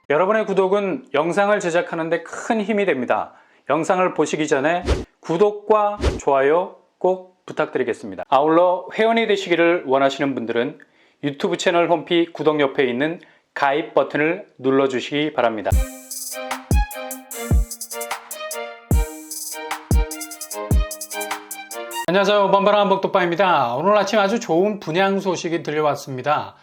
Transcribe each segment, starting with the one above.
여러분의 구독은 영상을 제작하는 데 큰 힘이 됩니다. 영상을 보시기 전에 구독과 좋아요 꼭 부탁드리겠습니다. 아울러 회원이 되시기를 원하시는 분들은 유튜브 채널 홈피 구독 옆에 있는 가입 버튼을 눌러주시기 바랍니다. 안녕하세요. 번번한 복덕방입니다. 오늘 아침 아주 좋은 분양 소식이 들려왔습니다.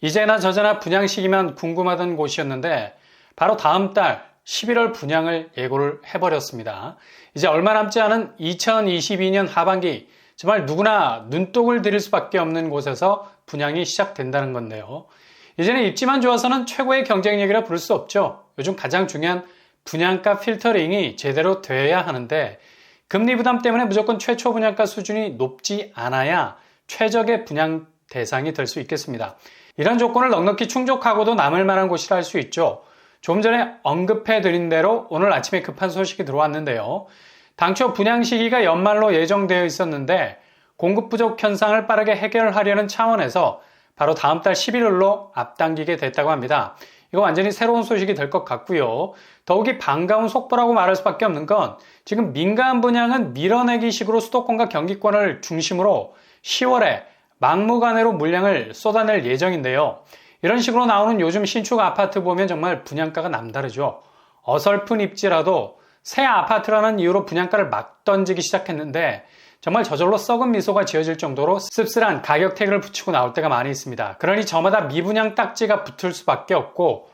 이제나 저제나 분양시기만 궁금하던 곳이었는데 바로 다음 달 11월 분양을 예고를 해버렸습니다. 이제 얼마 남지 않은 2022년 하반기 정말 누구나 눈독을 들일 수밖에 없는 곳에서 분양이 시작된다는 건데요. 이제는 입지만 좋아서는 최고의 경쟁력이라 부를 수 없죠. 요즘 가장 중요한 분양가 필터링이 제대로 돼야 하는데 금리 부담 때문에 무조건 최초 분양가 수준이 높지 않아야 최적의 분양 대상이 될 수 있겠습니다. 이런 조건을 넉넉히 충족하고도 남을 만한 곳이라 할 수 있죠. 좀 전에 언급해드린 대로 오늘 아침에 급한 소식이 들어왔는데요. 당초 분양 시기가 연말로 예정되어 있었는데 공급 부족 현상을 빠르게 해결하려는 차원에서 바로 다음 달 11월로 앞당기게 됐다고 합니다. 이거 완전히 새로운 소식이 될 것 같고요. 더욱이 반가운 속보라고 말할 수밖에 없는 건 지금 민간 분양은 밀어내기식으로 수도권과 경기권을 중심으로 10월에 막무가내로 물량을 쏟아낼 예정인데요. 이런 식으로 나오는 요즘 신축 아파트 보면 정말 분양가가 남다르죠. 어설픈 입지라도 새 아파트라는 이유로 분양가를 막 던지기 시작했는데 정말 저절로 썩은 미소가 지어질 정도로 씁쓸한 가격 태그를 붙이고 나올 때가 많이 있습니다. 그러니 저마다 미분양 딱지가 붙을 수밖에 없고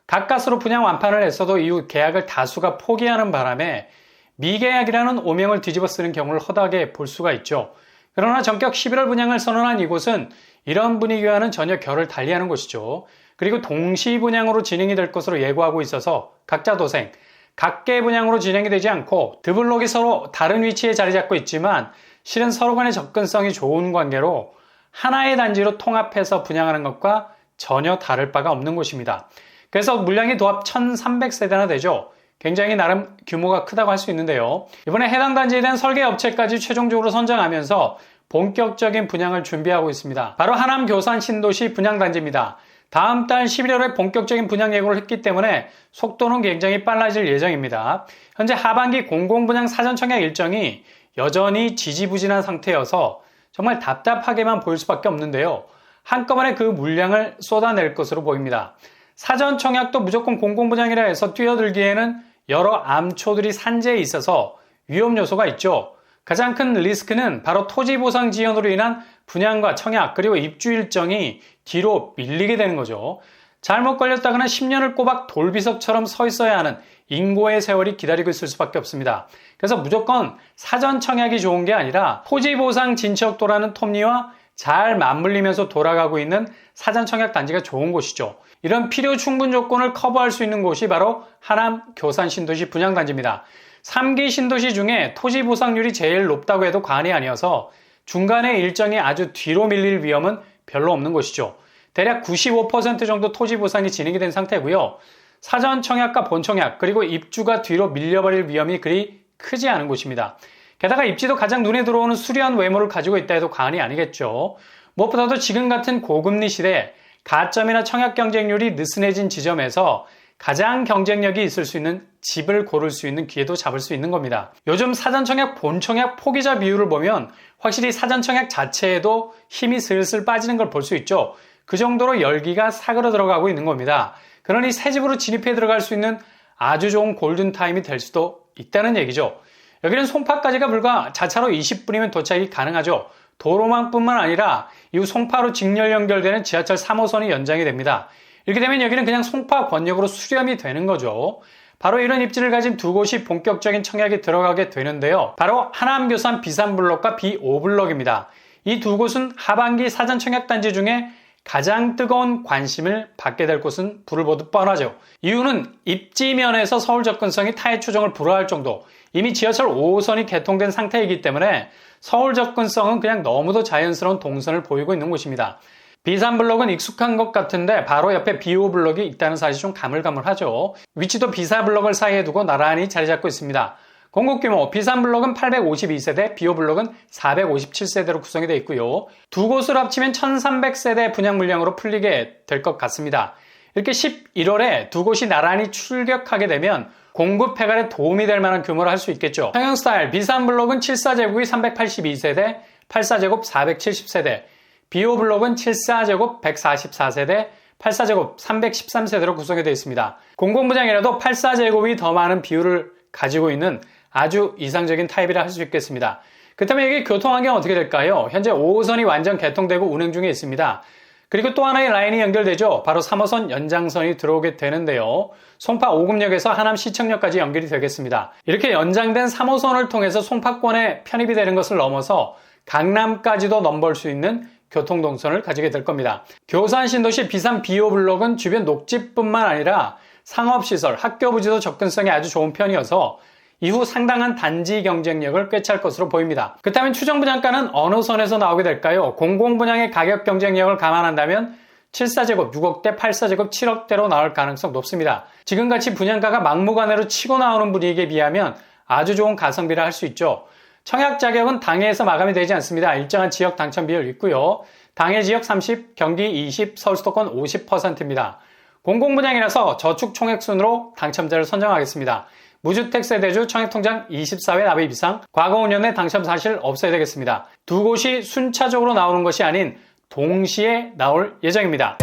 가까스로 분양 완판을 했어도 이후 계약을 다수가 포기하는 바람에 미계약이라는 오명을 뒤집어 쓰는 경우를 허다하게 볼 수가 있죠. 그러나 전격 11월 분양을 선언한 이곳은 이런 분위기와는 전혀 결을 달리하는 곳이죠. 그리고 동시 분양으로 진행이 될 것으로 예고하고 있어서 각자 도생, 각계 분양으로 진행이 되지 않고 드블록이 서로 다른 위치에 자리 잡고 있지만 실은 서로 간의 접근성이 좋은 관계로 하나의 단지로 통합해서 분양하는 것과 전혀 다를 바가 없는 곳입니다. 그래서 물량이 도합 1300세대나 되죠. 굉장히 나름 규모가 크다고 할 수 있는데요. 이번에 해당 단지에 대한 설계 업체까지 최종적으로 선정하면서 본격적인 분양을 준비하고 있습니다. 바로 하남 교산 신도시 분양단지입니다. 다음 달 11월에 본격적인 분양 예고를 했기 때문에 속도는 굉장히 빨라질 예정입니다. 현재 하반기 공공분양 사전청약 일정이 여전히 지지부진한 상태여서 정말 답답하게만 보일 수밖에 없는데요. 한꺼번에 그 물량을 쏟아낼 것으로 보입니다. 사전청약도 무조건 공공분양이라 해서 뛰어들기에는 여러 암초들이 산재해 있어서 위험 요소가 있죠. 가장 큰 리스크는 바로 토지보상 지연으로 인한 분양과 청약 그리고 입주 일정이 뒤로 밀리게 되는 거죠. 잘못 걸렸다가는 10년을 꼬박 돌비석처럼 서 있어야 하는 인고의 세월이 기다리고 있을 수밖에 없습니다. 그래서 무조건 사전청약이 좋은 게 아니라 토지보상 진척도라는 톱니와 잘 맞물리면서 돌아가고 있는 사전청약 단지가 좋은 곳이죠. 이런 필요 충분 조건을 커버할 수 있는 곳이 바로 하남 교산 신도시 분양단지입니다. 3기 신도시 중에 토지 보상률이 제일 높다고 해도 과언이 아니어서 중간에 일정이 아주 뒤로 밀릴 위험은 별로 없는 곳이죠. 대략 95% 정도 토지 보상이 진행이 된 상태고요. 사전 청약과 본 청약 그리고 입주가 뒤로 밀려버릴 위험이 그리 크지 않은 곳입니다. 게다가 입지도 가장 눈에 들어오는 수려한 외모를 가지고 있다 해도 과언이 아니겠죠. 무엇보다도 지금 같은 고금리 시대에 가점이나 청약 경쟁률이 느슨해진 지점에서 가장 경쟁력이 있을 수 있는 집을 고를 수 있는 기회도 잡을 수 있는 겁니다. 요즘 사전청약, 본청약 포기자 비율을 보면 확실히 사전청약 자체에도 힘이 슬슬 빠지는 걸 볼 수 있죠. 그 정도로 열기가 사그러 들어가고 있는 겁니다. 그러니 새 집으로 진입해 들어갈 수 있는 아주 좋은 골든타임이 될 수도 있다는 얘기죠. 여기는 송파까지가 불과 자차로 20분이면 도착이 가능하죠. 도로망뿐만 아니라 이후 송파로 직렬 연결되는 지하철 3호선이 연장이 됩니다. 이렇게 되면 여기는 그냥 송파 권역으로 수렴이 되는 거죠. 바로 이런 입지를 가진 두 곳이 본격적인 청약에 들어가게 되는데요. 바로 하남 교산 B3블록과 B5블록입니다. 이 두 곳은 하반기 사전 청약 단지 중에 가장 뜨거운 관심을 받게 될 곳은 불을 보듯 뻔하죠. 이유는 입지면에서 서울 접근성이 타의 추종을 불허할 정도, 이미 지하철 5호선이 개통된 상태이기 때문에 서울 접근성은 그냥 너무도 자연스러운 동선을 보이고 있는 곳입니다. B3블록은 익숙한 것 같은데 바로 옆에 B5블록이 있다는 사실이 좀 가물가물하죠. 위치도 B4블록을 사이에 두고 나란히 자리 잡고 있습니다. 공급 규모 B3블록은 852세대, B5블록은 457세대로 구성이 되어 있고요. 두 곳을 합치면 1300세대 분양 물량으로 풀리게 될 것 같습니다. 이렇게 11월에 두 곳이 나란히 출격하게 되면 공급 폐갈에 도움이 될 만한 규모를 할 수 있겠죠. 평형 스타일 B3블록은 74제곱이 382세대, 84제곱 470세대, B5블록은 74제곱 144세대, 84제곱 313세대로 구성이 되어 있습니다. 공공분양이라도 84제곱이 더 많은 비율을 가지고 있는 아주 이상적인 타입이라 할 수 있겠습니다. 그렇다면 이게 교통환경 어떻게 될까요? 현재 5호선이 완전 개통되고 운행 중에 있습니다. 그리고 또 하나의 라인이 연결되죠. 바로 3호선 연장선이 들어오게 되는데요. 송파 오금역에서 하남 시청역까지 연결이 되겠습니다. 이렇게 연장된 3호선을 통해서 송파권에 편입이 되는 것을 넘어서 강남까지도 넘볼 수 있는 교통동선을 가지게 될 겁니다. 교산 신도시 B3, B5 블록은 주변 녹지뿐만 아니라 상업시설, 학교 부지도 접근성이 아주 좋은 편이어서 이후 상당한 단지 경쟁력을 꿰찰 것으로 보입니다. 그렇다면 추정 분양가는 어느 선에서 나오게 될까요? 공공분양의 가격 경쟁력을 감안한다면 74제곱 6억대, 84제곱 7억대로 나올 가능성 높습니다. 지금같이 분양가가 막무가내로 치고 나오는 분위기에 비하면 아주 좋은 가성비라 할 수 있죠. 청약 자격은 당해에서 마감이 되지 않습니다. 일정한 지역 당첨 비율 있고요. 당해 지역 30, 경기 20, 서울 수도권 50%입니다. 공공분양이라서 저축 총액 순으로 당첨자를 선정하겠습니다. 무주택 세대주 청약통장 24회 납입 이상, 과거 5년의 당첨 사실 없어야 되겠습니다. 두 곳이 순차적으로 나오는 것이 아닌 동시에 나올 예정입니다.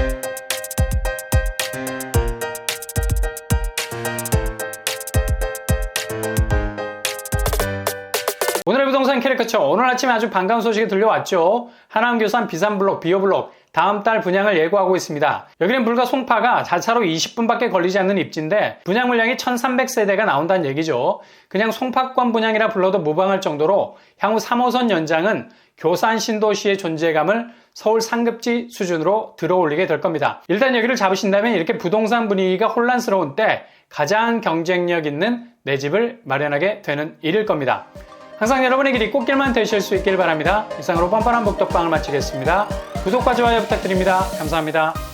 오늘의 부동산 캐릭터처 오늘 아침에 아주 반가운 소식이 들려왔죠. 하남 교산 B3블록, B5블록 다음 달 분양을 예고하고 있습니다. 여기는 불과 송파가 자차로 20분밖에 걸리지 않는 입지인데 분양 물량이 1300세대가 나온다는 얘기죠. 그냥 송파권 분양이라 불러도 무방할 정도로 향후 3호선 연장은 교산 신도시의 존재감을 서울 상급지 수준으로 들어올리게 될 겁니다. 일단 여기를 잡으신다면 이렇게 부동산 분위기가 혼란스러운 때 가장 경쟁력 있는 내 집을 마련하게 되는 일일 겁니다. 항상 여러분의 길이 꽃길만 되실 수 있길 바랍니다. 이상으로 뻔뻔한 복덕방을 마치겠습니다. 구독과 좋아요 부탁드립니다. 감사합니다.